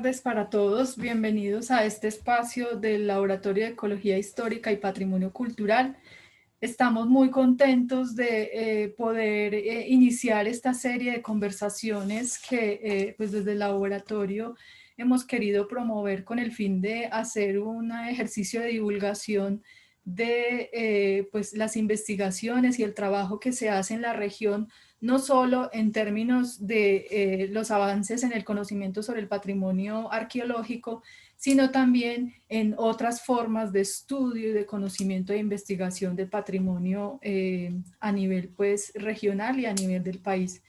tardes para todos. Bienvenidos a este espacio del Laboratorio de Ecología Histórica y Patrimonio Cultural. Estamos muy contentos de poder iniciar esta serie de conversaciones que pues desde el laboratorio hemos querido promover con el fin de hacer un ejercicio de divulgación de pues las investigaciones y el trabajo que se hace en la región, no solo en términos de los avances en el conocimiento sobre el patrimonio arqueológico, sino también en otras formas de estudio y de conocimiento e investigación del patrimonio a nivel pues, regional y a nivel del país.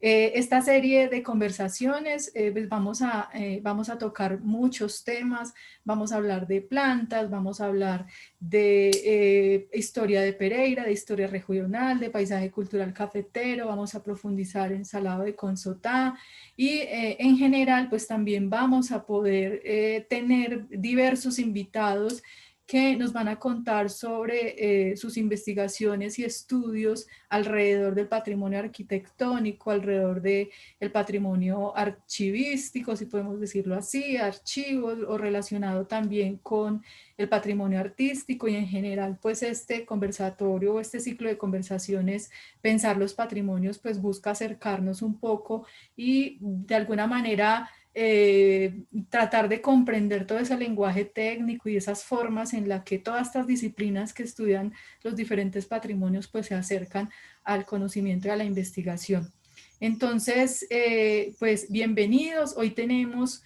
Esta serie de conversaciones pues vamos a tocar muchos temas, vamos a hablar de plantas, vamos a hablar de historia de Pereira, de historia regional, de paisaje cultural cafetero, vamos a profundizar en Salado de Consotá y en general pues también vamos a poder tener diversos invitados que nos van a contar sobre sus investigaciones y estudios alrededor del patrimonio arquitectónico, alrededor del patrimonio archivístico, si podemos decirlo así, archivos o relacionado también con el patrimonio artístico y en general pues este conversatorio o este ciclo de conversaciones, pensar los patrimonios, pues busca acercarnos un poco y de alguna manera tratar de comprender todo ese lenguaje técnico y esas formas en las que todas estas disciplinas que estudian los diferentes patrimonios pues se acercan al conocimiento y a la investigación. Entonces, pues bienvenidos. Hoy tenemos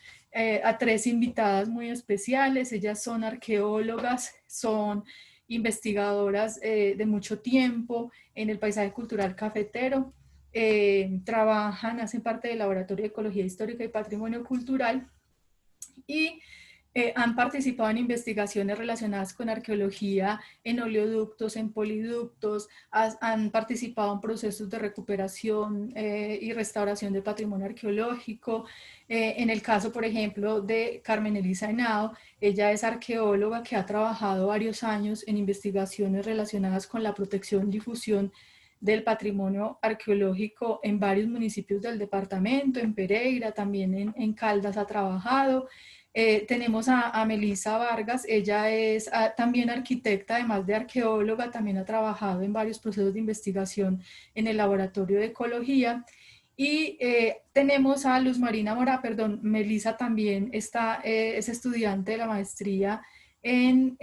a tres invitadas muy especiales. Ellas son arqueólogas, son investigadoras de mucho tiempo en el paisaje cultural cafetero. Trabajan, hacen parte del Laboratorio de Ecología Histórica y Patrimonio Cultural y han participado en investigaciones relacionadas con arqueología en oleoductos, en poliductos, han participado en procesos de recuperación y restauración del patrimonio arqueológico. En el caso, por ejemplo, de Carmen Elisa Henao, ella es arqueóloga que ha trabajado varios años en investigaciones relacionadas con la protección y difusión del patrimonio arqueológico en varios municipios del departamento, en Pereira, también en Caldas ha trabajado. Tenemos a Melissa Vargas, ella es también arquitecta, además de arqueóloga, también ha trabajado en varios procesos de investigación en el Laboratorio de Ecología. Y tenemos a Luz Marina Mora, perdón, Melissa también es estudiante de la maestría en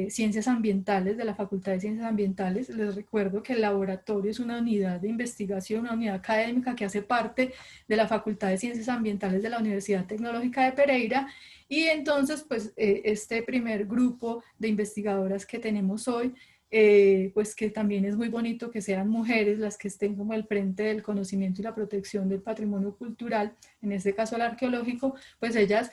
Ciencias Ambientales de la Facultad de Ciencias Ambientales. Les recuerdo que el laboratorio es una unidad de investigación, una unidad académica que hace parte de la Facultad de Ciencias Ambientales de la Universidad Tecnológica de Pereira. Y entonces, pues, este primer grupo de investigadoras que tenemos hoy, pues que también es muy bonito que sean mujeres las que estén como al frente del conocimiento y la protección del patrimonio cultural, en este caso el arqueológico, pues ellas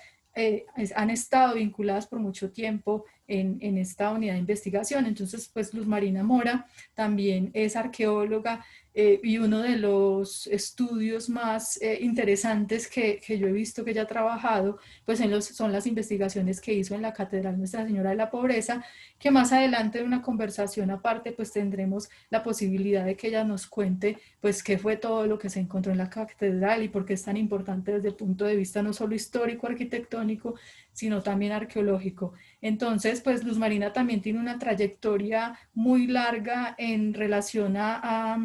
han estado vinculadas por mucho tiempo en esta unidad de investigación. Entonces, pues Luz Marina Mora también es arqueóloga y uno de los estudios más interesantes que yo he visto que ella ha trabajado, pues son las investigaciones que hizo en la Catedral Nuestra Señora de la Pobreza, que más adelante en una conversación aparte, pues tendremos la posibilidad de que ella nos cuente, pues qué fue todo lo que se encontró en la catedral y por qué es tan importante desde el punto de vista no solo histórico, arquitectónico, sino también arqueológico. Entonces, pues Luz Marina también tiene una trayectoria muy larga en relación a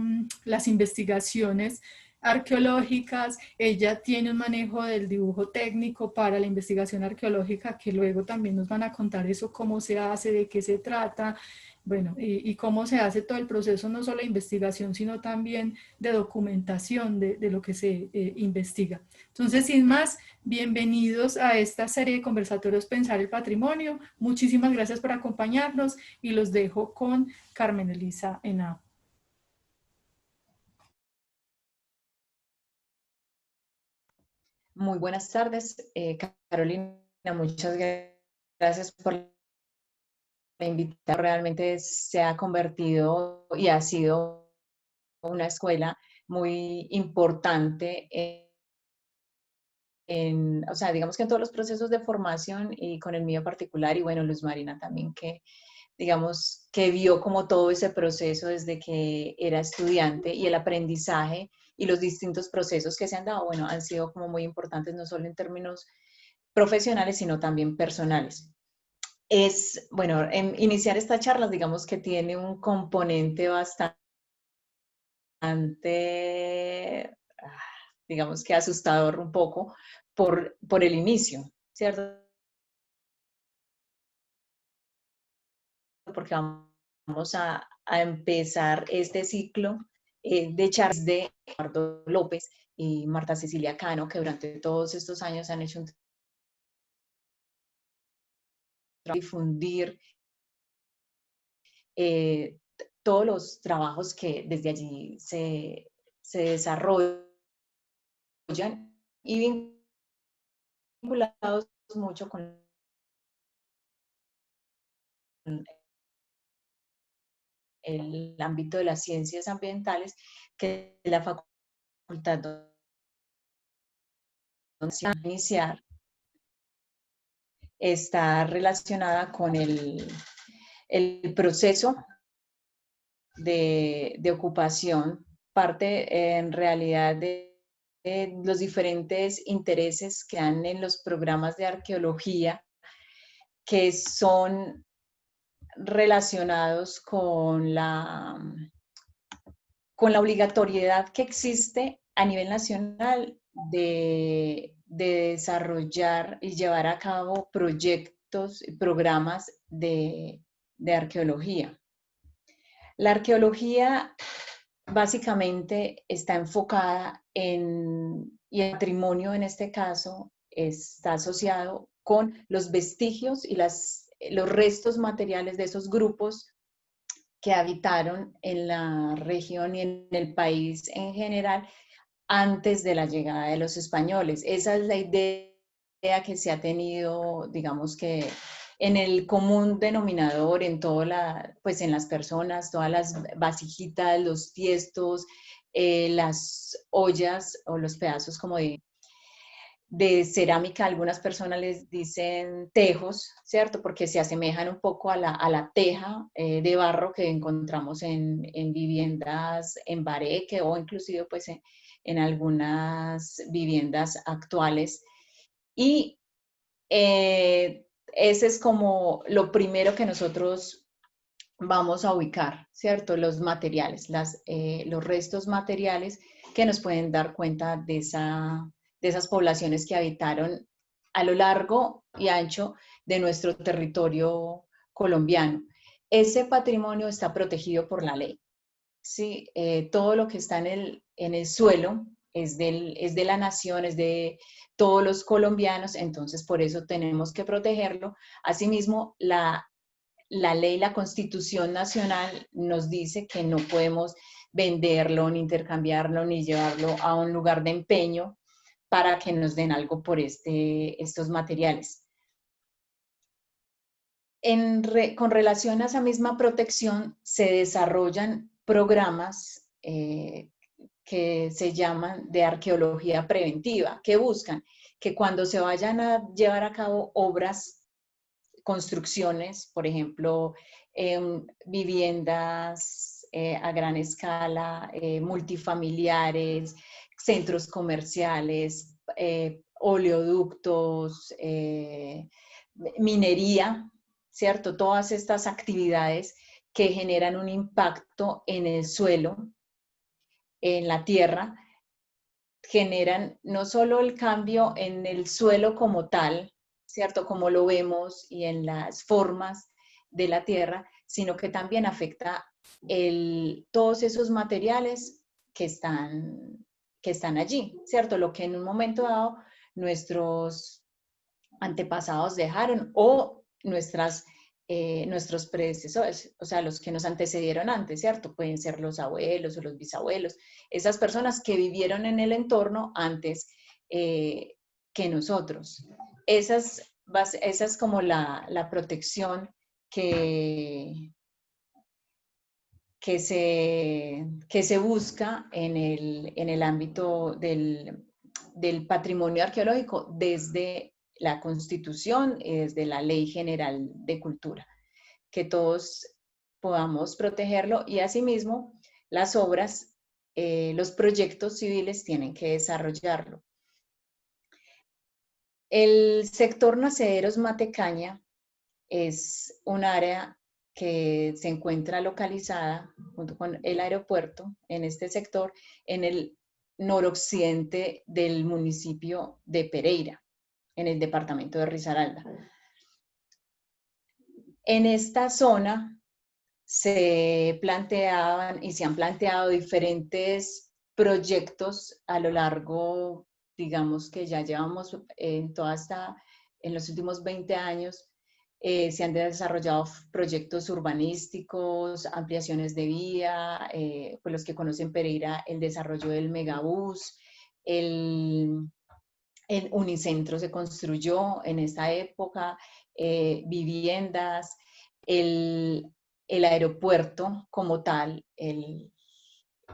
las investigaciones arqueológicas. Ella tiene un manejo del dibujo técnico para la investigación arqueológica, que luego también nos van a contar eso, cómo se hace, de qué se trata, bueno, y cómo se hace todo el proceso, no solo de investigación, sino también de documentación de lo que se investiga. Entonces, sin más, bienvenidos a esta serie de conversatorios Pensar el Patrimonio. Muchísimas gracias por acompañarnos y los dejo con Carmen Elisa Henao. Muy buenas tardes, Carolina. Muchas gracias por la invitación. Realmente se ha convertido y ha sido una escuela muy importante o sea, digamos que en todos los procesos de formación y con el mío particular, y bueno, Luz Marina también, que digamos que vio como todo ese proceso desde que era estudiante y el aprendizaje y los distintos procesos que se han dado, bueno, han sido como muy importantes, no solo en términos profesionales, sino también personales. Bueno, iniciar estas charlas, digamos que tiene un componente bastante, digamos que asustador un poco por el inicio, ¿cierto? Porque vamos a empezar este ciclo de charlas de Eduardo López y Marta Cecilia Cano, que durante todos estos años han hecho un trabajo de difundir todos los trabajos que desde allí se desarrollan y vinculados mucho con el ámbito de las ciencias ambientales, que la facultad donde se va a iniciar está relacionada con el proceso de ocupación, parte en realidad de los diferentes intereses que han en los programas de arqueología, que son relacionados con la obligatoriedad que existe a nivel nacional de desarrollar y llevar a cabo proyectos y programas de arqueología. La arqueología básicamente está enfocada y el patrimonio en este caso está asociado con los vestigios y los restos materiales de esos grupos que habitaron en la región y en el país en general antes de la llegada de los españoles. Esa es la idea que se ha tenido, digamos que en el común denominador, pues en las personas, todas las vasijitas, los tiestos, las ollas o los pedazos como de cerámica, algunas personas les dicen tejos, ¿cierto? Porque se asemejan un poco a la teja de barro que encontramos en viviendas en Bareque o inclusive pues en algunas viviendas actuales. Y ese es como lo primero que nosotros vamos a ubicar, ¿cierto? Los materiales, los restos materiales que nos pueden dar cuenta de esas poblaciones que habitaron a lo largo y ancho de nuestro territorio colombiano. Ese patrimonio está protegido por la ley. ¿Sí? Todo lo que está en el suelo es de la nación, es de todos los colombianos, entonces por eso tenemos que protegerlo. Asimismo, la ley, la Constitución Nacional nos dice que no podemos venderlo, ni intercambiarlo, ni llevarlo a un lugar de empeño para que nos den algo por estos materiales. Con relación a esa misma protección, se desarrollan programas que se llaman de arqueología preventiva, que buscan que cuando se vayan a llevar a cabo obras, construcciones, por ejemplo, viviendas a gran escala, multifamiliares, centros comerciales, oleoductos, minería, ¿cierto? Todas estas actividades que generan un impacto en el suelo, en la tierra, generan no solo el cambio en el suelo como tal, ¿cierto? Como lo vemos y en las formas de la tierra, sino que también afecta todos esos materiales que están allí, ¿cierto? Lo que en un momento dado nuestros antepasados dejaron o nuestros predecesores, o sea, los que nos antecedieron antes, ¿cierto? Pueden ser los abuelos o los bisabuelos, esas personas que vivieron en el entorno antes que nosotros. Esa es como la protección que se busca en el ámbito del patrimonio arqueológico desde la Constitución y desde la Ley General de Cultura, que todos podamos protegerlo y asimismo las obras, los proyectos civiles tienen que desarrollarlo. El sector Nacederos Matecaña es un área que se encuentra localizada junto con el aeropuerto en este sector, en el noroccidente del municipio de Pereira, en el departamento de Risaralda. En esta zona se planteaban y se han planteado diferentes proyectos a lo largo, digamos que ya llevamos en los últimos 20 años, se han desarrollado proyectos urbanísticos, ampliaciones de vía, pues los que conocen Pereira, el desarrollo del megabús, el Unicentro se construyó en esa época, viviendas, el, el aeropuerto como tal,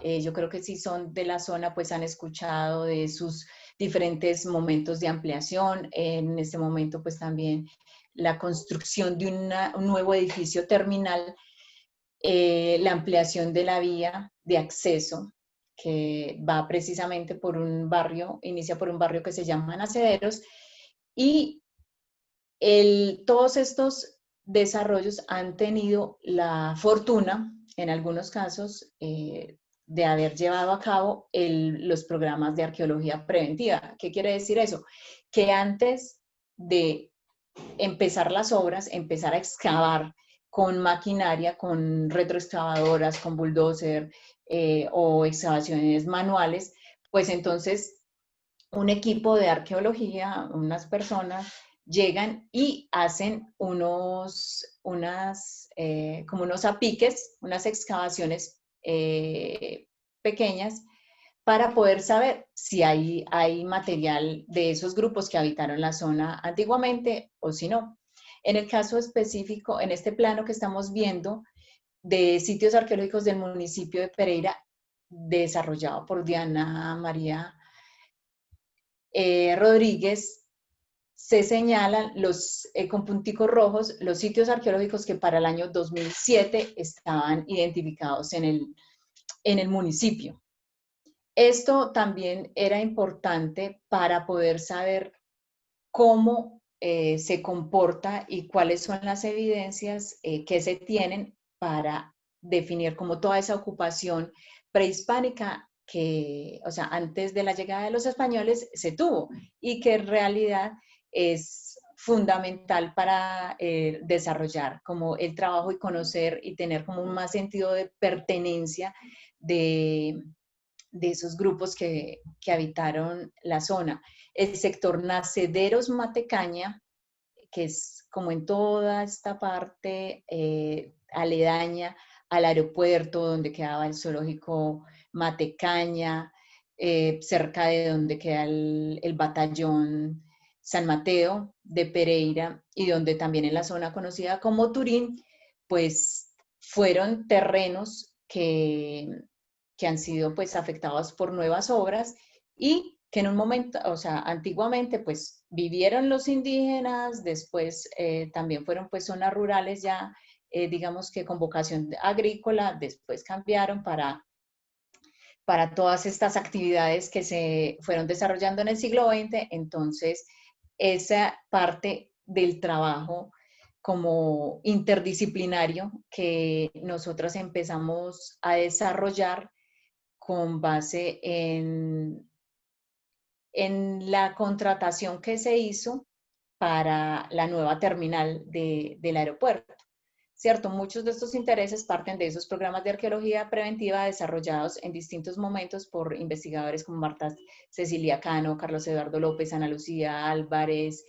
yo creo que si son de la zona, pues han escuchado de sus diferentes momentos de ampliación. En este momento, pues también la construcción de un nuevo edificio terminal, la ampliación de la vía de acceso, que va precisamente por un barrio, inicia por un barrio que se llama Nacederos, y todos estos desarrollos han tenido la fortuna, en algunos casos, de haber llevado a cabo los programas de arqueología preventiva. ¿Qué quiere decir eso? Que antes de empezar las obras, empezar a excavar con maquinaria, con retroexcavadoras, con bulldozer o excavaciones manuales, pues entonces un equipo de arqueología, unas personas, llegan y hacen como unos apiques, unas excavaciones pequeñas para poder saber si hay material de esos grupos que habitaron la zona antiguamente o si no. En el caso específico, en este plano que estamos viendo de sitios arqueológicos del municipio de Pereira, desarrollado por Diana María Rodríguez, se señalan con punticos rojos los sitios arqueológicos que para el año 2007 estaban identificados en el municipio. Esto también era importante para poder saber cómo se comporta y cuáles son las evidencias que se tienen para definir como toda esa ocupación prehispánica que, o sea, antes de la llegada de los españoles se tuvo y que en realidad es fundamental para desarrollar como el trabajo y conocer y tener como un más sentido de pertenencia de esos grupos que habitaron la zona. El sector Nacederos Matecaña, que es como en toda esta parte aledaña al aeropuerto donde quedaba el zoológico Matecaña, cerca de donde queda el batallón San Mateo de Pereira y donde también en la zona conocida como Turín, pues fueron terrenos que han sido pues afectados por nuevas obras y que en un momento, o sea, antiguamente pues vivieron los indígenas, después también fueron pues zonas rurales ya, digamos que con vocación agrícola, después cambiaron para todas estas actividades que se fueron desarrollando en el siglo XX, entonces esa parte del trabajo como interdisciplinario que nosotros empezamos a desarrollar con base en la contratación que se hizo para la nueva terminal del aeropuerto. ¿Cierto? Muchos de estos intereses parten de esos programas de arqueología preventiva desarrollados en distintos momentos por investigadores como Marta Cecilia Cano, Carlos Eduardo López, Ana Lucía Álvarez,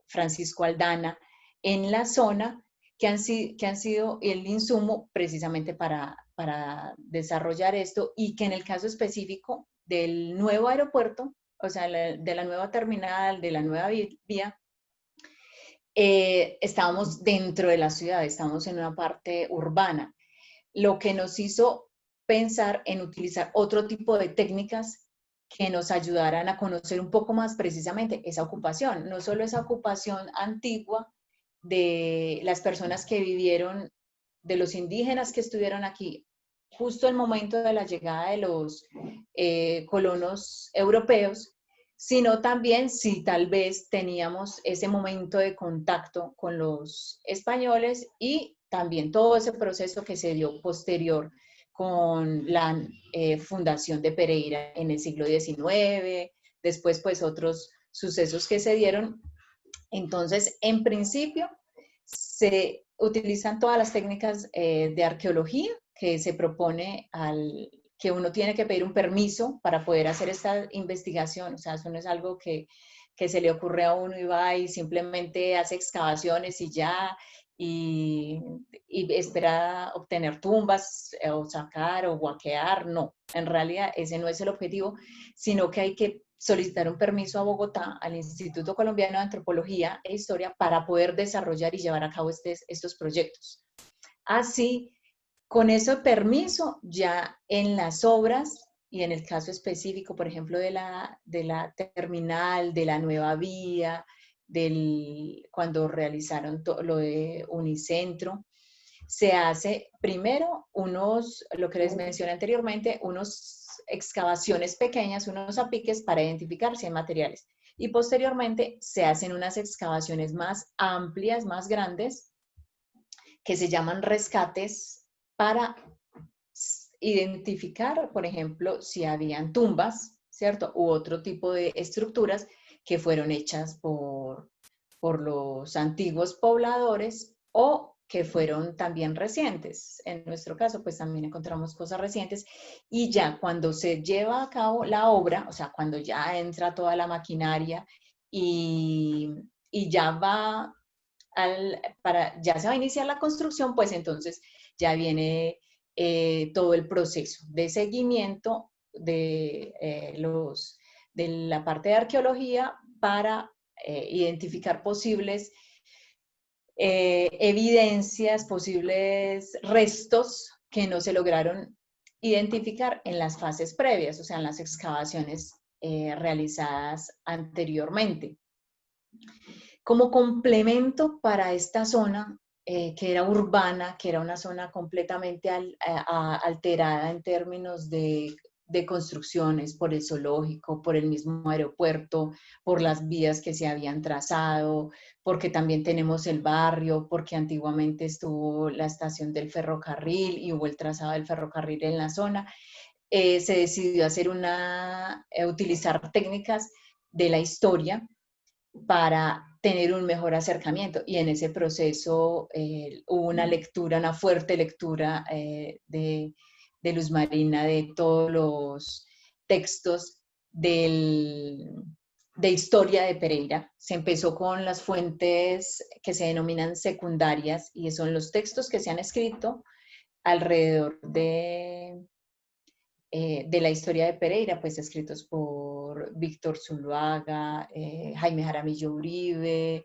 Francisco Aldana, en la zona que han sido el insumo precisamente para desarrollar esto y que en el caso específico del nuevo aeropuerto, o sea, de la nueva terminal, de la nueva vía, estábamos dentro de la ciudad, estábamos en una parte urbana, lo que nos hizo pensar en utilizar otro tipo de técnicas que nos ayudaran a conocer un poco más precisamente esa ocupación, no solo esa ocupación antigua de las personas que vivieron, de los indígenas que estuvieron aquí justo el momento de la llegada de los colonos europeos, sino también si tal vez teníamos ese momento de contacto con los españoles y también todo ese proceso que se dio posterior con la fundación de Pereira en el siglo XIX, después pues otros sucesos que se dieron. Entonces, en principio, se utilizan todas las técnicas de arqueología que se propone que uno tiene que pedir un permiso para poder hacer esta investigación. O sea, eso no es algo que se le ocurre a uno y va y simplemente hace excavaciones y ya, y espera obtener tumbas o sacar o guaquear. No, en realidad ese no es el objetivo, sino que hay que solicitar un permiso a Bogotá, al Instituto Colombiano de Antropología e Historia, para poder desarrollar y llevar a cabo estos proyectos. Así, con ese permiso, ya en las obras, y en el caso específico, por ejemplo, de la terminal, de la nueva vía, cuando realizaron lo de Unicentro, se hace primero lo que les mencioné anteriormente, unos excavaciones pequeñas, unos apiques para identificar si hay materiales. Y posteriormente se hacen unas excavaciones más amplias, más grandes, que se llaman rescates para identificar, por ejemplo, si habían tumbas, ¿cierto? U otro tipo de estructuras que fueron hechas por los antiguos pobladores o que fueron también recientes. En nuestro caso, pues también encontramos cosas recientes y ya cuando se lleva a cabo la obra, o sea, cuando ya entra toda la maquinaria y ya ya se va a iniciar la construcción, pues entonces ya viene todo el proceso de seguimiento de la parte de arqueología para identificar posibles evidencias, posibles restos que no se lograron identificar en las fases previas, o sea, en las excavaciones realizadas anteriormente. Como complemento para esta zona, que era urbana, que era una zona completamente alterada en términos de construcciones, por el zoológico, por el mismo aeropuerto, por las vías que se habían trazado, porque también tenemos el barrio, porque antiguamente estuvo la estación del ferrocarril y hubo el trazado del ferrocarril en la zona. Se decidió utilizar técnicas de la historia para tener un mejor acercamiento. Y en ese proceso hubo una fuerte lectura de Luz Marina de todos los textos de historia de Pereira. Se empezó con las fuentes que se denominan secundarias y son los textos que se han escrito alrededor de la historia de Pereira, pues escritos por Víctor Zuluaga, Jaime Jaramillo Uribe,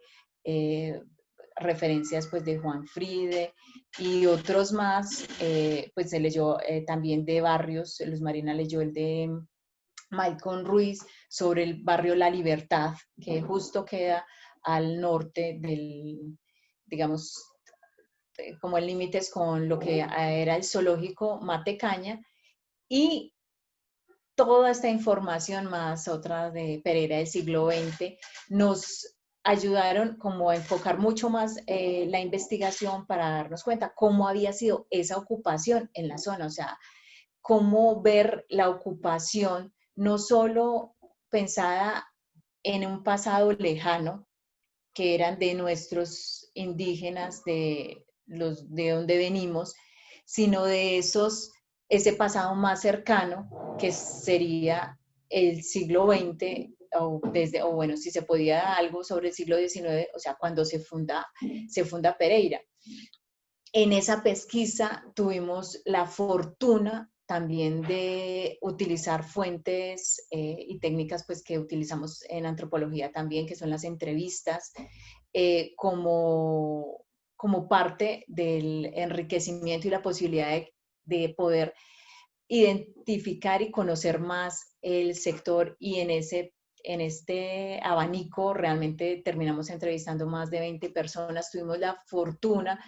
referencias pues de Juan Fride y otros más, pues se leyó también de barrios. Luz Marina leyó el de Maicon Ruiz sobre el barrio La Libertad, que justo queda al norte digamos, como el límite es con lo que era el zoológico Matecaña, y toda esta información más otra de Pereira del siglo XX nos ayudaron como a enfocar mucho más la investigación para darnos cuenta cómo había sido esa ocupación en la zona, o sea, cómo ver la ocupación no solo pensada en un pasado lejano, que eran de nuestros indígenas, de donde venimos, sino de ese pasado más cercano, que sería el siglo XX, o bueno, si se podía algo sobre el siglo XIX, o sea, cuando se funda Pereira. En esa pesquisa tuvimos la fortuna también de utilizar fuentes y técnicas pues, que utilizamos en antropología también, que son las entrevistas, como parte del enriquecimiento y la posibilidad de poder identificar y conocer más el sector, y en este abanico realmente terminamos entrevistando más de 20 personas. Tuvimos la fortuna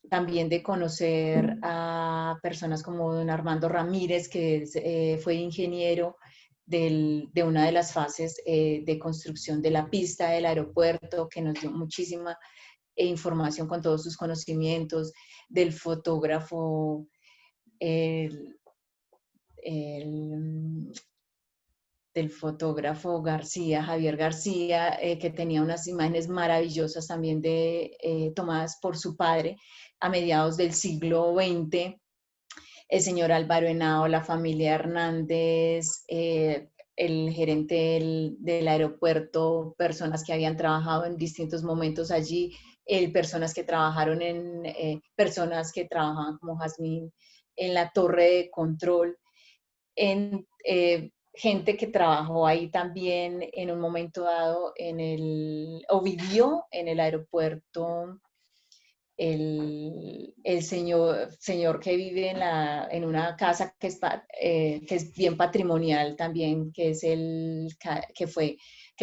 también de conocer a personas como don Armando Ramírez, que fue ingeniero de una de las fases de construcción de la pista del aeropuerto, que nos dio muchísima información con todos sus conocimientos, del fotógrafo, el, el, del fotógrafo García, Javier García, que tenía unas imágenes maravillosas también tomadas por su padre a mediados del siglo XX, el señor Álvaro Henao, la familia Hernández, el gerente del aeropuerto, personas que habían trabajado en distintos momentos allí, personas que trabajaban como Jazmín en la torre de control, gente que trabajó ahí también en un momento dado o vivió en el aeropuerto, el señor que vive en una casa que es bien patrimonial también, que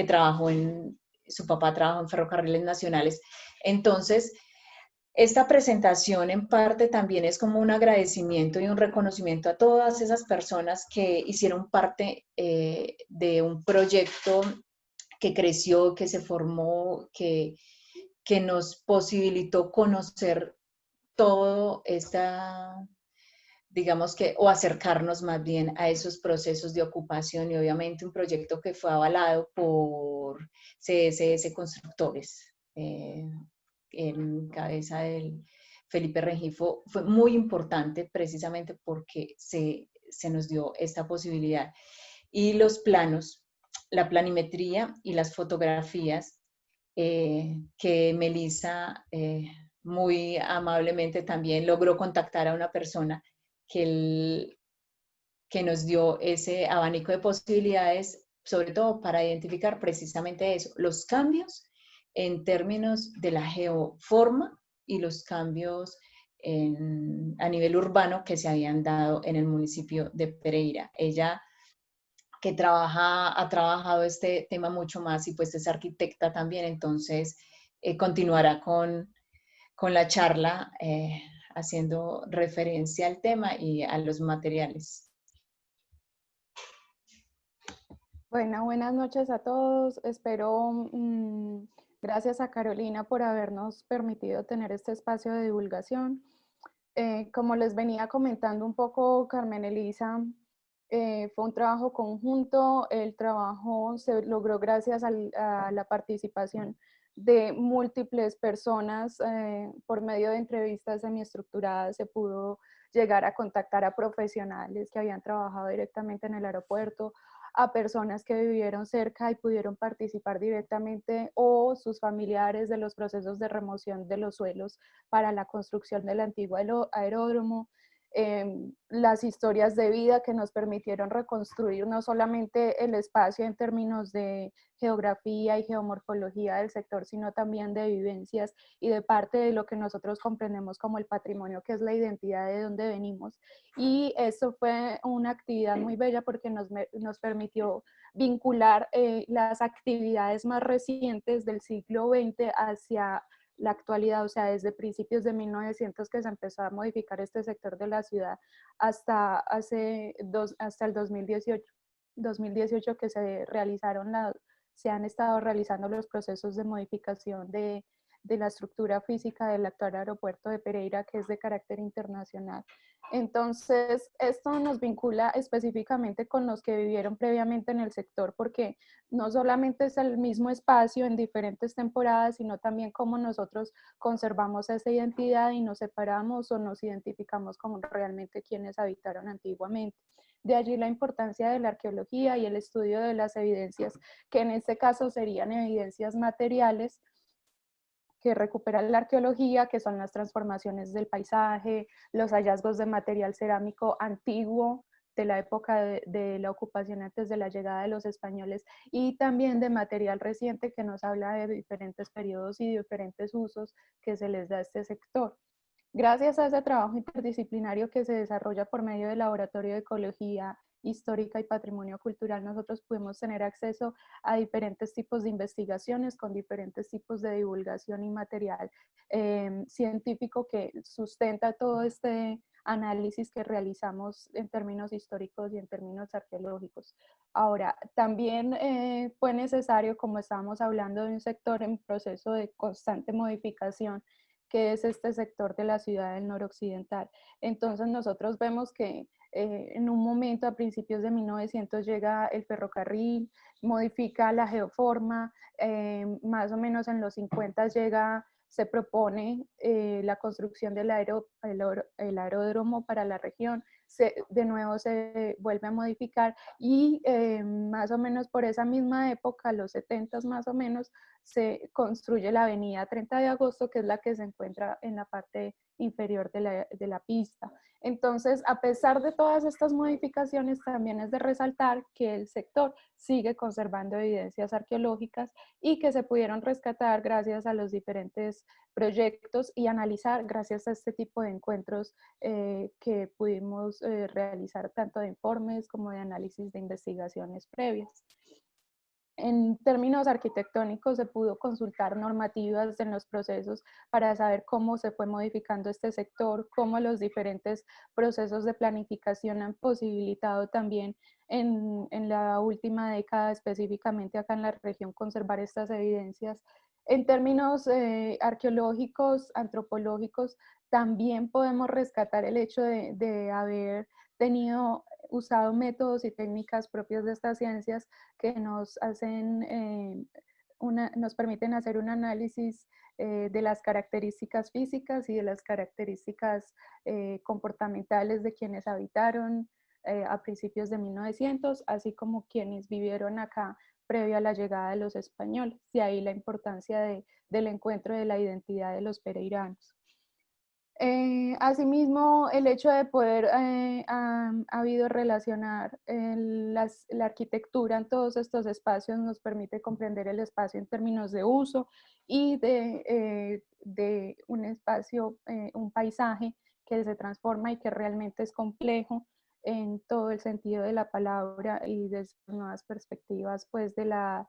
trabajó su papá trabajó en Ferrocarriles Nacionales. Entonces, esta presentación en parte también es como un agradecimiento y un reconocimiento a todas esas personas que hicieron parte de un proyecto que creció, que se formó, que nos posibilitó conocer todo digamos que, o acercarnos más bien a esos procesos de ocupación, y obviamente un proyecto que fue avalado por CSS Constructores. En cabeza del Felipe Rengifo, fue muy importante precisamente porque se nos dio esta posibilidad. Y los planos, la planimetría y las fotografías que Melissa muy amablemente también logró contactar a una persona que nos dio ese abanico de posibilidades, sobre todo para identificar precisamente eso, los cambios en términos de la geoforma y los cambios a nivel urbano que se habían dado en el municipio de Pereira. Ella que ha trabajado este tema mucho más y pues es arquitecta también, entonces continuará con la charla haciendo referencia al tema y a los materiales. Bueno, buenas noches a todos. Espero, gracias a Carolina por habernos permitido tener este espacio de divulgación. Como les venía comentando un poco Carmen Elisa, fue un trabajo conjunto. El trabajo se logró gracias a la participación de múltiples personas. Por medio de entrevistas semiestructuradas se pudo llegar a contactar a profesionales que habían trabajado directamente en el aeropuerto, a personas que vivieron cerca y pudieron participar directamente, o sus familiares, de los procesos de remoción de los suelos para la construcción del antiguo aeródromo. Las historias de vida que nos permitieron reconstruir no solamente el espacio en términos de geografía y geomorfología del sector, sino también de vivencias y de parte de lo que nosotros comprendemos como el patrimonio, que es la identidad de donde venimos. Y eso fue una actividad muy bella porque nos permitió vincular las actividades más recientes del siglo XX hacia la actualidad, o sea, desde principios de 1900 que se empezó a modificar este sector de la ciudad hasta el 2018 que se han estado realizando los procesos de modificación de la estructura física del actual aeropuerto de Pereira, que es de carácter internacional. Entonces, esto nos vincula específicamente con los que vivieron previamente en el sector, porque no solamente es el mismo espacio en diferentes temporadas, sino también cómo nosotros conservamos esa identidad y nos separamos o nos identificamos como realmente quienes habitaron antiguamente. De allí la importancia de la arqueología y el estudio de las evidencias, que en este caso serían evidencias materiales que recupera la arqueología, que son las transformaciones del paisaje, los hallazgos de material cerámico antiguo de la época de la ocupación antes de la llegada de los españoles, y también de material reciente que nos habla de diferentes periodos y diferentes usos que se les da a este sector. Gracias a ese trabajo interdisciplinario que se desarrolla por medio del Laboratorio de Ecología Histórica y Patrimonio Cultural, nosotros pudimos tener acceso a diferentes tipos de investigaciones con diferentes tipos de divulgación y material científico que sustenta todo este análisis que realizamos en términos históricos y en términos arqueológicos. Ahora, también fue necesario, como estábamos hablando de un sector en proceso de constante modificación, que es este sector de la ciudad del noroccidental. Entonces nosotros vemos que en un momento a principios de 1900 llega el ferrocarril, modifica la geoforma, más o menos en los 50 se propone la construcción del aeródromo para la región, de nuevo se vuelve a modificar y más o menos por esa misma época, los 70 más o menos, se construye la avenida 30 de agosto, que es la que se encuentra en la parte inferior de la pista. Entonces, a pesar de todas estas modificaciones, también es de resaltar que el sector sigue conservando evidencias arqueológicas y que se pudieron rescatar gracias a los diferentes proyectos y analizar gracias a este tipo de encuentros que pudimos realizar tanto de informes como de análisis de investigaciones previas. En términos arquitectónicos se pudo consultar normativas en los procesos para saber cómo se fue modificando este sector, cómo los diferentes procesos de planificación han posibilitado también en la última década, específicamente acá en la región, conservar estas evidencias. En términos arqueológicos, antropológicos, también podemos rescatar el hecho de haber usado métodos y técnicas propias de estas ciencias que nos nos permiten hacer un análisis de las características físicas y de las características comportamentales de quienes habitaron a principios de 1900, así como quienes vivieron acá previo a la llegada de los españoles. De ahí la importancia del encuentro de la identidad de los pereiranos. Asimismo, el hecho de poder ha habido relacionar la arquitectura en todos estos espacios nos permite comprender el espacio en términos de uso y de un espacio, un paisaje que se transforma y que realmente es complejo en todo el sentido de la palabra y desde nuevas perspectivas pues de la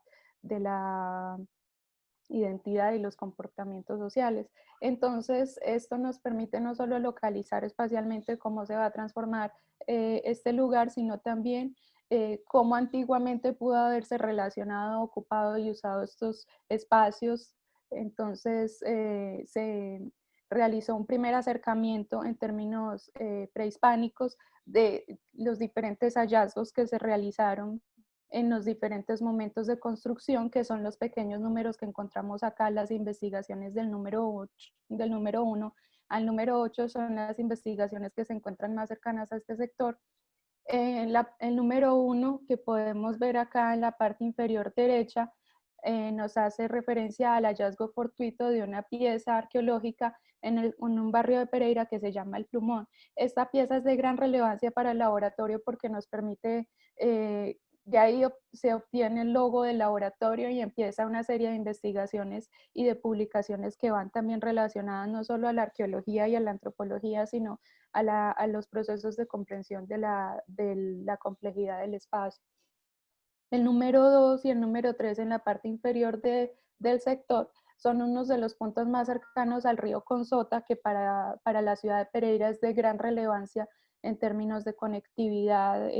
identidad y los comportamientos sociales. Entonces, esto nos permite no solo localizar espacialmente cómo se va a transformar este lugar, sino también cómo antiguamente pudo haberse relacionado, ocupado y usado estos espacios. Entonces, se realizó un primer acercamiento en términos prehispánicos de los diferentes hallazgos que se realizaron en los diferentes momentos de construcción, que son los pequeños números que encontramos acá, las investigaciones del número 1 al número 8 son las investigaciones que se encuentran más cercanas a este sector. El número 1 que podemos ver acá en la parte inferior derecha nos hace referencia al hallazgo fortuito de una pieza arqueológica en un barrio de Pereira que se llama El Plumón. Esta pieza es de gran relevancia para el laboratorio porque nos permite de ahí se obtiene el logo del laboratorio y empieza una serie de investigaciones y de publicaciones que van también relacionadas no solo a la arqueología y a la antropología, sino a los procesos de comprensión de la complejidad del espacio. El número 2 y el número 3 en la parte inferior del sector son unos de los puntos más cercanos al río Consota, que para la ciudad de Pereira es de gran relevancia en términos de conectividad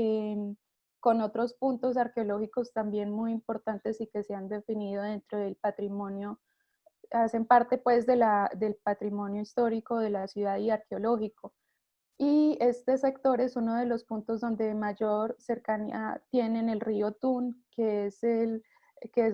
con otros puntos arqueológicos también muy importantes y que se han definido dentro del patrimonio, hacen parte pues del patrimonio histórico de la ciudad y arqueológico. Y este sector es uno de los puntos donde mayor cercanía tienen el río Tun, que es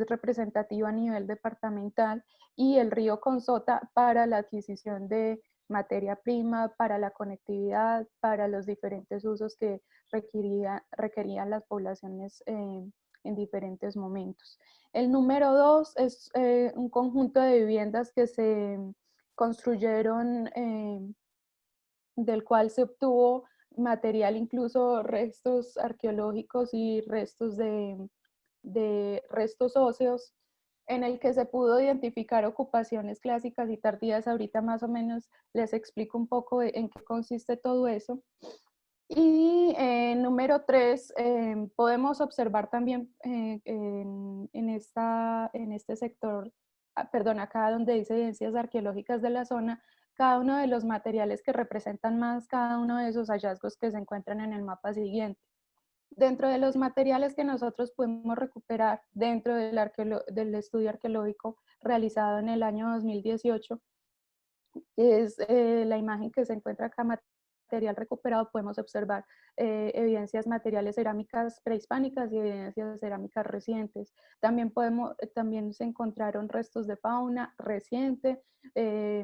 representativo a nivel departamental, y el río Consota para la adquisición de materia prima, para la conectividad, para los diferentes usos que requerían las poblaciones en diferentes momentos. El número 2 es un conjunto de viviendas que se construyeron del cual se obtuvo material, incluso restos arqueológicos y restos de restos óseos, en el que se pudo identificar ocupaciones clásicas y tardías. Ahorita más o menos les explico un poco en qué consiste todo eso. Y número 3, podemos observar también en este sector, perdón, acá donde dice evidencias arqueológicas de la zona, cada uno de los materiales que representan más cada uno de esos hallazgos que se encuentran en el mapa siguiente. Dentro de los materiales que nosotros podemos recuperar dentro del estudio arqueológico realizado en el año 2018, que es la imagen que se encuentra acá, material recuperado, podemos observar evidencias materiales cerámicas prehispánicas y evidencias cerámicas recientes. También se encontraron restos de fauna reciente,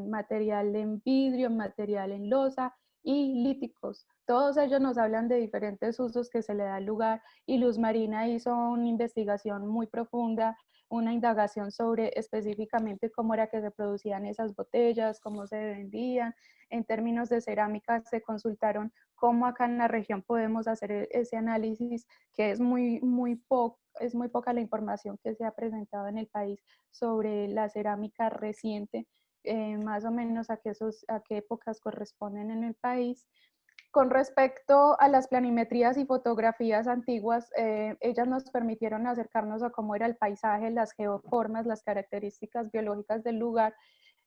material en vidrio, material en loza y líticos. Todos ellos nos hablan de diferentes usos que se le da al lugar, y Luz Marina hizo una investigación muy profunda, una indagación sobre específicamente cómo era que se producían esas botellas, cómo se vendían. En términos de cerámica se consultaron cómo acá en la región podemos hacer ese análisis, que es muy poca la información que se ha presentado en el país sobre la cerámica reciente, más o menos a qué épocas corresponden en el país. Con respecto a las planimetrías y fotografías antiguas, ellas nos permitieron acercarnos a cómo era el paisaje, las geoformas, las características biológicas del lugar,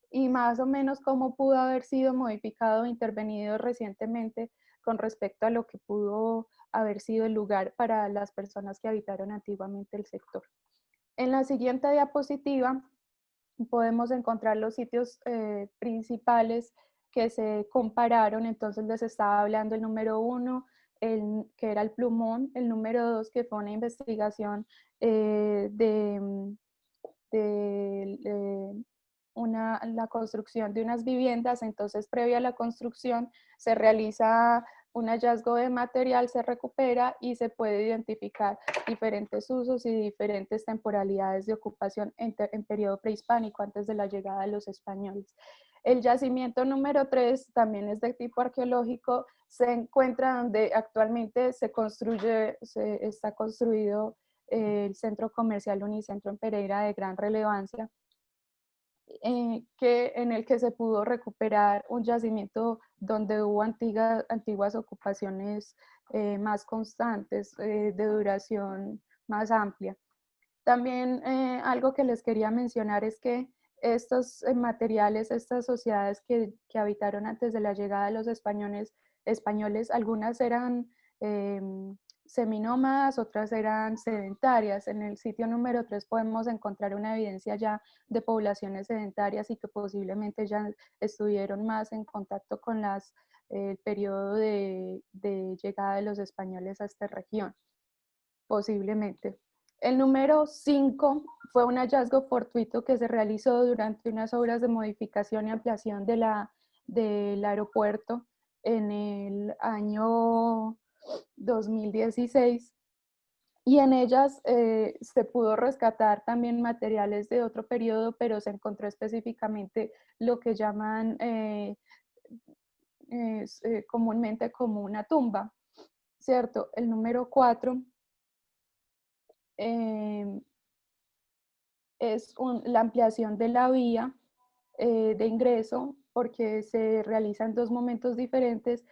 y más o menos cómo pudo haber sido modificado e intervenido recientemente con respecto a lo que pudo haber sido el lugar para las personas que habitaron antiguamente el sector. En la siguiente diapositiva podemos encontrar los sitios principales que se compararon. Entonces les estaba hablando el número 1, que era el Plumón, el número 2, que fue una investigación la construcción de unas viviendas. Entonces, previo a la construcción se realiza un hallazgo de material, se recupera y se puede identificar diferentes usos y diferentes temporalidades de ocupación en periodo prehispánico, antes de la llegada de los españoles. El yacimiento número 3 también es de tipo arqueológico, se encuentra donde actualmente está construido el centro comercial Unicentro en Pereira, de gran relevancia, en el que se pudo recuperar un yacimiento donde hubo antiguas ocupaciones más constantes, de duración más amplia. También algo que les quería mencionar es que estos materiales, estas sociedades que habitaron antes de la llegada de los españoles, algunas eran seminómadas, otras eran sedentarias. En el sitio número 3 podemos encontrar una evidencia ya de poblaciones sedentarias y que posiblemente ya estuvieron más en contacto con el periodo de llegada de los españoles a esta región, posiblemente. El número 5 fue un hallazgo fortuito que se realizó durante unas obras de modificación y ampliación del aeropuerto en el año 2016, y en ellas se pudo rescatar también materiales de otro periodo, pero se encontró específicamente lo que llaman comúnmente como una tumba, ¿cierto? El número 4 es la ampliación de la vía de ingreso, porque se realiza en dos momentos diferentes.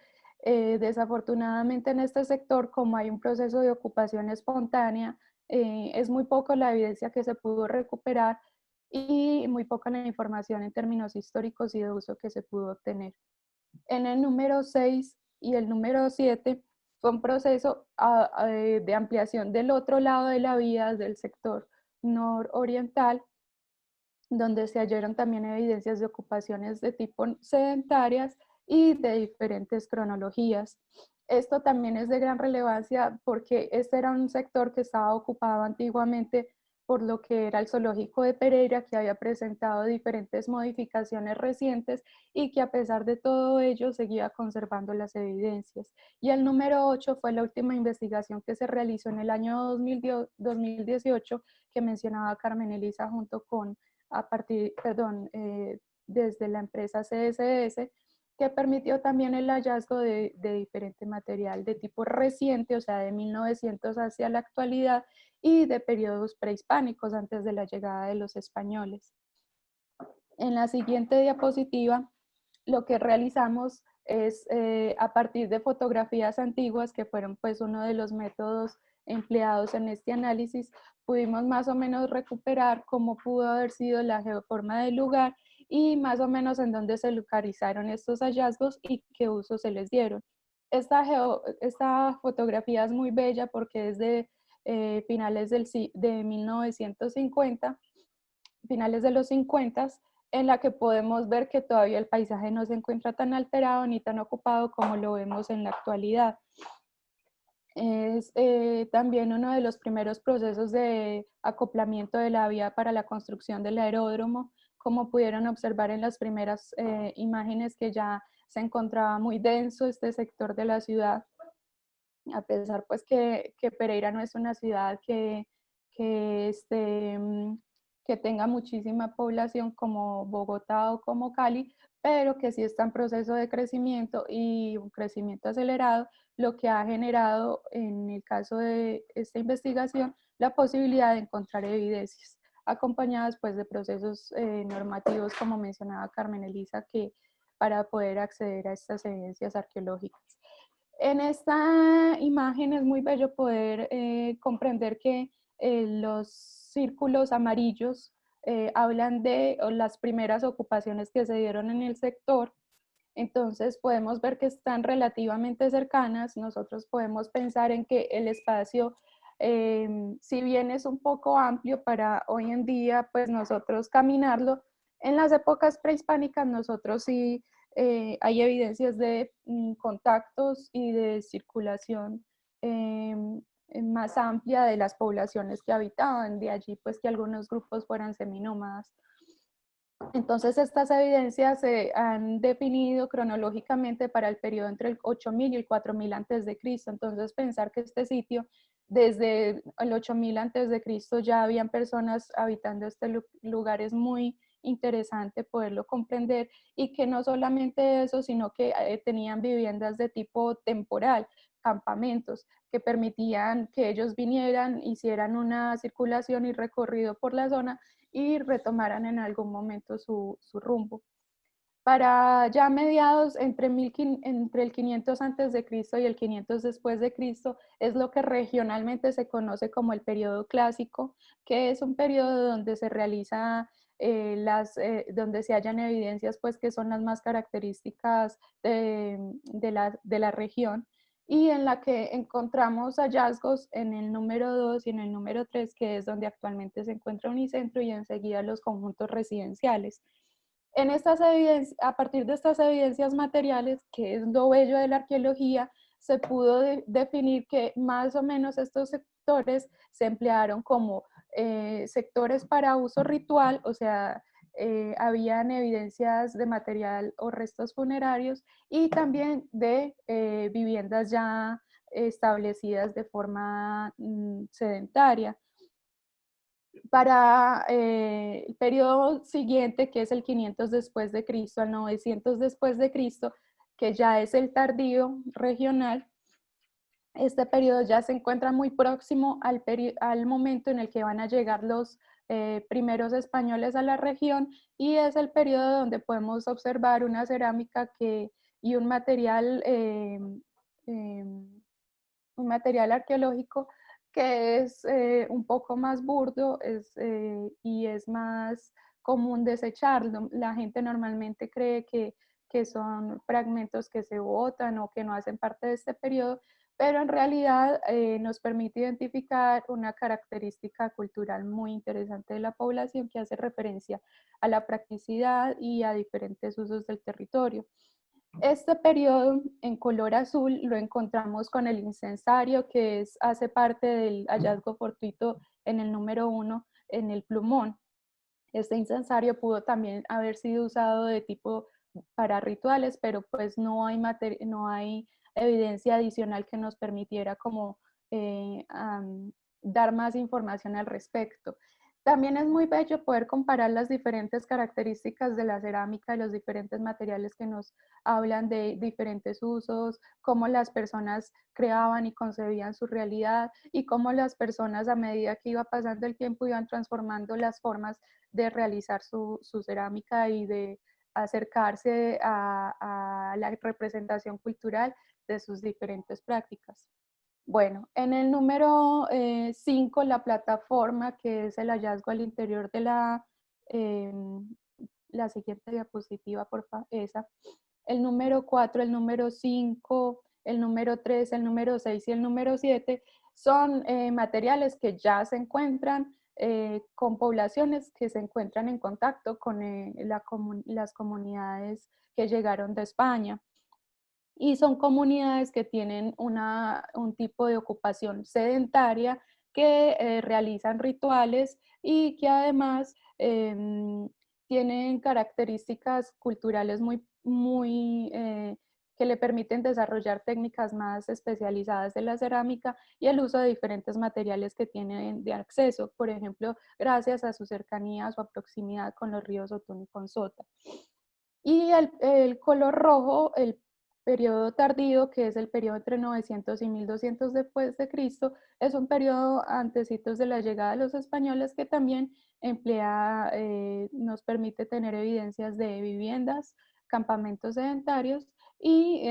Desafortunadamente en este sector, como hay un proceso de ocupación espontánea, es muy poco la evidencia que se pudo recuperar y muy poca la información en términos históricos y de uso que se pudo obtener. En el número 6 y el número 7 fue un proceso de ampliación del otro lado de la vía, del sector nororiental, donde se hallaron también evidencias de ocupaciones de tipo sedentarias y de diferentes cronologías. Esto también es de gran relevancia porque este era un sector que estaba ocupado antiguamente por lo que era el zoológico de Pereira, que había presentado diferentes modificaciones recientes y que a pesar de todo ello seguía conservando las evidencias. Y el número 8 fue la última investigación que se realizó en el año 2018, que mencionaba Carmen Elisa junto con desde la empresa CSS, que permitió también el hallazgo de diferente material de tipo reciente, o sea, de 1900 hacia la actualidad, y de periodos prehispánicos antes de la llegada de los españoles. En la siguiente diapositiva, lo que realizamos es, a partir de fotografías antiguas, que fueron pues uno de los métodos empleados en este análisis, pudimos más o menos recuperar cómo pudo haber sido la geoforma del lugar y más o menos en dónde se localizaron estos hallazgos y qué uso se les dieron. Esta fotografía es muy bella porque es de finales de 1950, finales de los 50, en la que podemos ver que todavía el paisaje no se encuentra tan alterado ni tan ocupado como lo vemos en la actualidad. Es también uno de los primeros procesos de acoplamiento de la vía para la construcción del aeródromo, como pudieron observar en las primeras imágenes, que ya se encontraba muy denso este sector de la ciudad, a pesar pues que Pereira no es una ciudad que tenga muchísima población como Bogotá o como Cali, pero que sí está en proceso de crecimiento y un crecimiento acelerado, lo que ha generado en el caso de esta investigación la posibilidad de encontrar evidencias acompañadas pues de procesos normativos, como mencionaba Carmen Elisa, que para poder acceder a estas evidencias arqueológicas. En esta imagen es muy bello poder comprender que los círculos amarillos hablan de las primeras ocupaciones que se dieron en el sector. Entonces podemos ver que están relativamente cercanas. Nosotros podemos pensar en que el espacio, si bien es un poco amplio para hoy en día, pues nosotros caminarlo, en las épocas prehispánicas nosotros sí hay evidencias de contactos y de circulación más amplia de las poblaciones que habitaban, de allí pues que algunos grupos fueran seminómadas. Entonces estas evidencias se han definido cronológicamente para el periodo entre el 8000 y el 4000 antes de Cristo. Entonces pensar que este sitio desde el 8000 antes de Cristo ya habían personas habitando este lugar es muy interesante poderlo comprender, y que no solamente eso, sino que tenían viviendas de tipo temporal, campamentos que permitían que ellos vinieran, hicieran una circulación y recorrido por la zona y retomaran en algún momento su rumbo. Para ya mediados entre el 500 antes de Cristo y el 500 después de Cristo es lo que regionalmente se conoce como el periodo clásico, que es un periodo donde se realiza donde se hallan evidencias pues que son las más características de la región, y en la que encontramos hallazgos en el número 2 y en el número 3, que es donde actualmente se encuentra Unicentro, y enseguida los conjuntos residenciales. En estas a partir de estas evidencias materiales, que es lo bello de la arqueología, se pudo definir que más o menos estos sectores se emplearon como sectores para uso ritual, o sea, habían evidencias de material o restos funerarios, y también de viviendas ya establecidas de forma sedentaria. Para el periodo siguiente, que es el 500 después de Cristo al 900 después de Cristo, que ya es el tardío regional, este periodo ya se encuentra muy próximo al momento en el que van a llegar los primeros españoles a la región, y es el periodo donde podemos observar una cerámica y un material arqueológico que es un poco más burdo y es más común desecharlo. La gente normalmente cree que son fragmentos que se botan o que no hacen parte de este periodo, pero en realidad nos permite identificar una característica cultural muy interesante de la población, que hace referencia a la practicidad y a diferentes usos del territorio. Este periodo en color azul lo encontramos con el incensario, que hace parte del hallazgo fortuito en el número 1 en el Plumón. Este incensario pudo también haber sido usado de tipo para rituales, pero pues no hay evidencia adicional que nos permitiera como dar más información al respecto. También es muy bello poder comparar las diferentes características de la cerámica, de los diferentes materiales que nos hablan de diferentes usos, cómo las personas creaban y concebían su realidad, y cómo las personas, a medida que iba pasando el tiempo, iban transformando las formas de realizar su cerámica y de acercarse a la representación cultural de sus diferentes prácticas. Bueno, en el número 5, la plataforma, que es el hallazgo al interior de La siguiente diapositiva, por favor, esa. El número 4, el número 5, el número 3, el número 6 y el número 7 son materiales que ya se encuentran con poblaciones que se encuentran en contacto con las comunidades que llegaron de España. Y son comunidades que tienen un tipo de ocupación sedentaria, que realizan rituales y que además tienen características culturales que le permiten desarrollar técnicas más especializadas de la cerámica y el uso de diferentes materiales que tienen de acceso, por ejemplo, gracias a su cercanía, a su proximidad con los ríos Otún y Consota. Y el color rojo, el periodo tardío, que es el periodo entre 900 y 1200 después de Cristo, es un periodo antecitos de la llegada de los españoles que también nos permite tener evidencias de viviendas, campamentos sedentarios y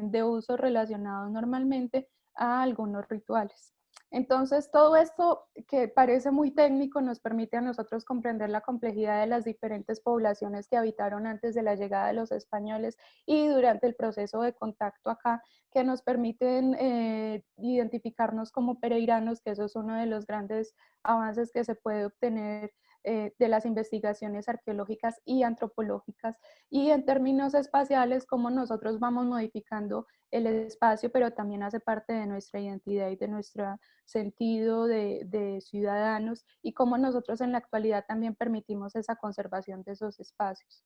de uso relacionado normalmente a algunos rituales. Entonces, todo esto que parece muy técnico nos permite a nosotros comprender la complejidad de las diferentes poblaciones que habitaron antes de la llegada de los españoles y durante el proceso de contacto acá, que nos permiten identificarnos como peregrinos, que eso es uno de los grandes avances que se puede obtener de las investigaciones arqueológicas y antropológicas, y en términos espaciales, cómo nosotros vamos modificando el espacio, pero también hace parte de nuestra identidad y de nuestro sentido de ciudadanos, y cómo nosotros en la actualidad también permitimos esa conservación de esos espacios.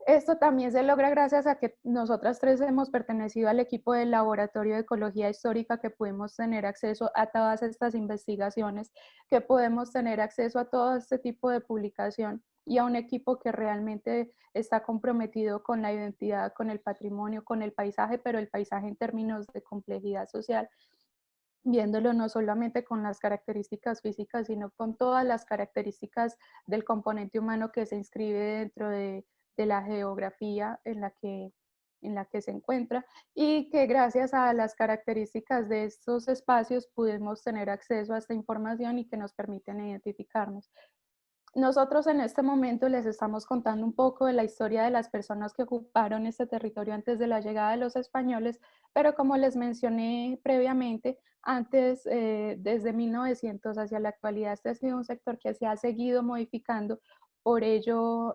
Esto también se logra gracias a que nosotras tres hemos pertenecido al equipo del Laboratorio de Ecología Histórica, que pudimos tener acceso a todas estas investigaciones, que podemos tener acceso a todo este tipo de publicación, y a un equipo que realmente está comprometido con la identidad, con el patrimonio, con el paisaje, pero el paisaje en términos de complejidad social, viéndolo no solamente con las características físicas, sino con todas las características del componente humano que se inscribe dentro de la geografía en la que se encuentra, y que gracias a las características de estos espacios pudimos tener acceso a esta información y que nos permiten identificarnos. Nosotros en este momento les estamos contando un poco de la historia de las personas que ocuparon este territorio antes de la llegada de los españoles, pero como les mencioné previamente, antes, desde 1900 hacia la actualidad, este ha sido un sector que se ha seguido modificando. Por ello,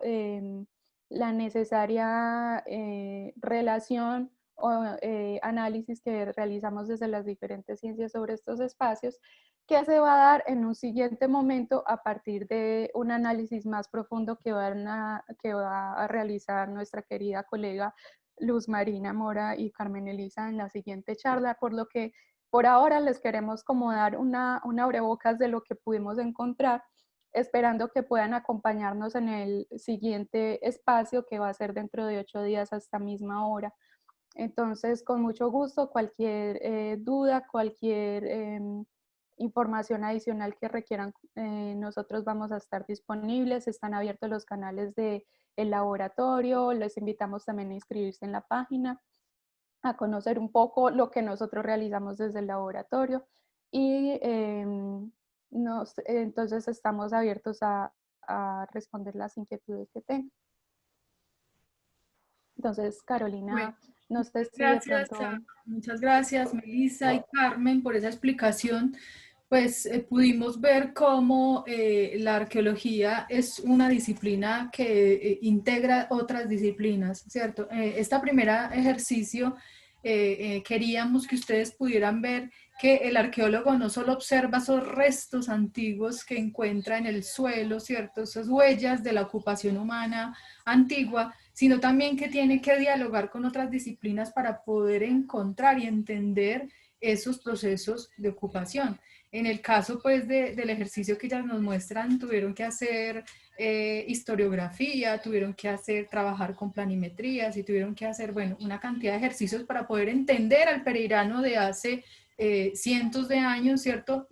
la necesaria relación o análisis que realizamos desde las diferentes ciencias sobre estos espacios, que se va a dar en un siguiente momento a partir de un análisis más profundo que va a realizar nuestra querida colega Luz Marina Mora y Carmen Elisa en la siguiente charla, por lo que por ahora les queremos como dar una abrebocas de lo que pudimos encontrar, esperando que puedan acompañarnos en el siguiente espacio, que va a ser dentro de 8 días a esta misma hora. Entonces, con mucho gusto, cualquier duda, cualquier información adicional que requieran, nosotros vamos a estar disponibles. Están abiertos los canales del laboratorio, les invitamos también a inscribirse en la página, a conocer un poco lo que nosotros realizamos desde el laboratorio, y entonces estamos abiertos a responder las inquietudes que tengan. Entonces, Carolina, Bueno, no sé si de pronto... muchas gracias, Melissa y Carmen, por esa explicación. Pues pudimos ver cómo la arqueología es una disciplina que integra otras disciplinas, ¿cierto? Este primer ejercicio queríamos que ustedes pudieran ver que el arqueólogo no solo observa esos restos antiguos que encuentra en el suelo, ¿cierto? Esas huellas de la ocupación humana antigua, sino también que tiene que dialogar con otras disciplinas para poder encontrar y entender esos procesos de ocupación. En el caso pues del ejercicio que ellas nos muestran, tuvieron que hacer historiografía, tuvieron que trabajar con planimetrías y tuvieron que hacer, bueno, una cantidad de ejercicios para poder entender al peregrino de hace cientos de años, ¿cierto?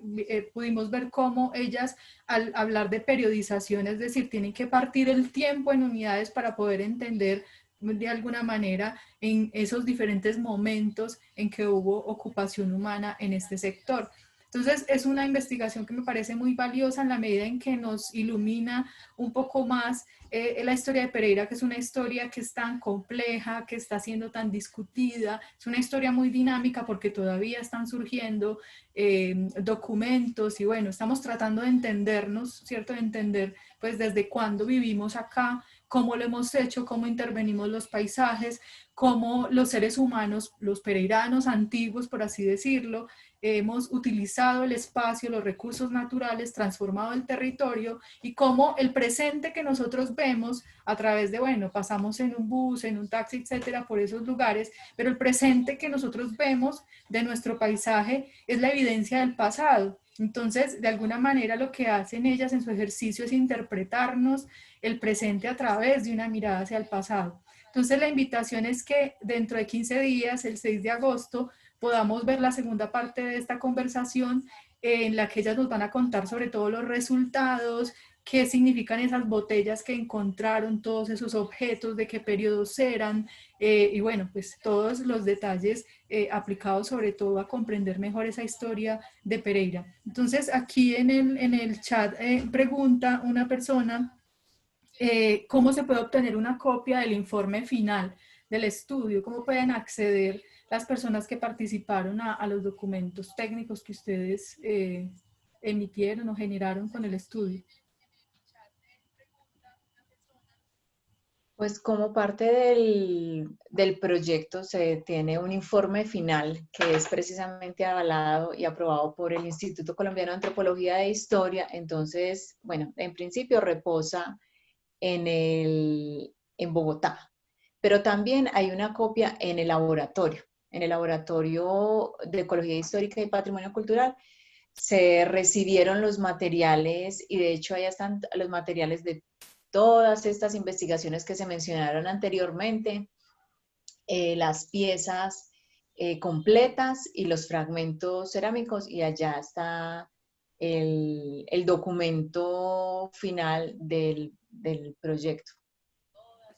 Pudimos ver cómo ellas, al hablar de periodización, es decir, tienen que partir el tiempo en unidades para poder entender de alguna manera en esos diferentes momentos en que hubo ocupación humana en este sector. Entonces, es una investigación que me parece muy valiosa en la medida en que nos ilumina un poco más la historia de Pereira, que es una historia que es tan compleja, que está siendo tan discutida, es una historia muy dinámica porque todavía están surgiendo documentos y bueno, estamos tratando de entendernos, ¿cierto? De entender pues desde cuándo vivimos acá, cómo lo hemos hecho, cómo intervenimos los paisajes, cómo los seres humanos, los pereiranos antiguos, por así decirlo, hemos utilizado el espacio, los recursos naturales, transformado el territorio y cómo el presente que nosotros vemos a través de, bueno, pasamos en un bus, en un taxi, etcétera, por esos lugares, pero el presente que nosotros vemos de nuestro paisaje es la evidencia del pasado. Entonces, de alguna manera lo que hacen ellas en su ejercicio es interpretarnos el presente a través de una mirada hacia el pasado. Entonces, la invitación es que dentro de 15 días, el 6 de agosto, podamos ver la segunda parte de esta conversación en la que ellas nos van a contar sobre todo los resultados, qué significan esas botellas que encontraron, todos esos objetos, de qué periodos eran, y bueno, pues todos los detalles aplicados sobre todo a comprender mejor esa historia de Pereira. Entonces aquí en el chat pregunta una persona cómo se puede obtener una copia del informe final del estudio, cómo pueden acceder las personas que participaron a los documentos técnicos que ustedes emitieron o generaron con el estudio. Pues como parte del proyecto se tiene un informe final que es precisamente avalado y aprobado por el Instituto Colombiano de Antropología e Historia. Entonces, bueno, en principio reposa en Bogotá, pero también hay una copia en el Laboratorio de Ecología Histórica y Patrimonio Cultural. Se recibieron los materiales y de hecho ahí están los materiales de todas estas investigaciones que se mencionaron anteriormente, las piezas completas y los fragmentos cerámicos, y allá está el documento final del proyecto.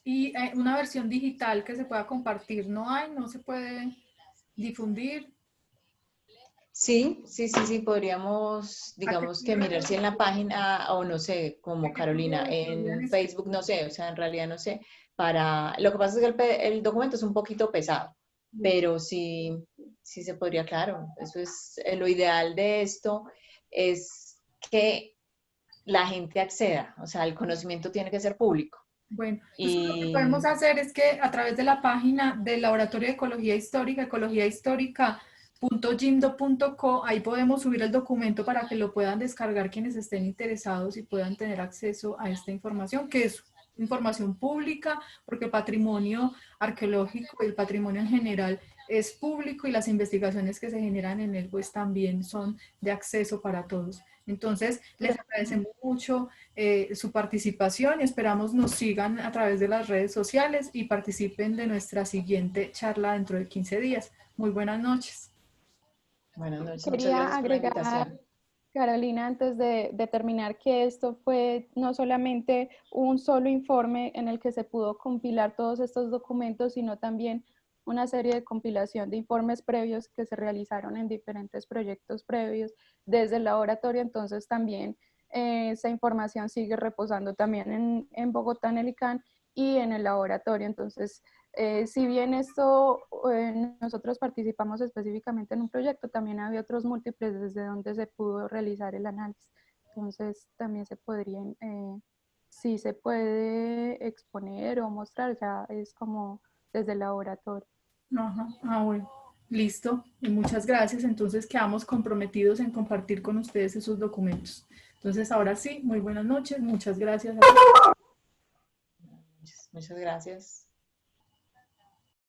Y una versión digital que se pueda compartir, ¿no hay? ¿No se puede difundir? Sí, podríamos, digamos que mirar si en la página, o no sé, como Carolina, en Facebook, no sé, o sea, en realidad no sé, lo que pasa es que el documento es un poquito pesado, pero sí, sí se podría, claro, eso es, lo ideal de esto es que la gente acceda, o sea, el conocimiento tiene que ser público. Bueno, entonces lo que podemos hacer es que a través de la página del Laboratorio de Ecología Histórica, ecologiahistórica.gimdo.co, ahí podemos subir el documento para que lo puedan descargar quienes estén interesados y puedan tener acceso a esta información, que es información pública, porque el patrimonio arqueológico y el patrimonio en general es público y las investigaciones que se generan en él pues también son de acceso para todos. Entonces, les agradecemos mucho su participación y esperamos nos sigan a través de las redes sociales y participen de nuestra siguiente charla dentro de 15 días. Muy buenas noches. Buenas noches, muchas Quería gracias por la agregar, invitación. Carolina, antes de terminar, que esto fue no solamente un solo informe en el que se pudo compilar todos estos documentos, sino también una serie de compilación de informes previos que se realizaron en diferentes proyectos previos desde el laboratorio. Entonces también esa información sigue reposando también en Bogotá, en el ICANN y en el laboratorio. Entonces, si bien esto, nosotros participamos específicamente en un proyecto, también había otros múltiples desde donde se pudo realizar el análisis. Entonces, también se podrían, si se puede exponer o mostrar, ya es como desde el laboratorio. Ajá. Ah, bueno. Listo. Y muchas gracias. Entonces quedamos comprometidos en compartir con ustedes esos documentos. Entonces, ahora sí, muy buenas noches. Muchas gracias. Muchas gracias.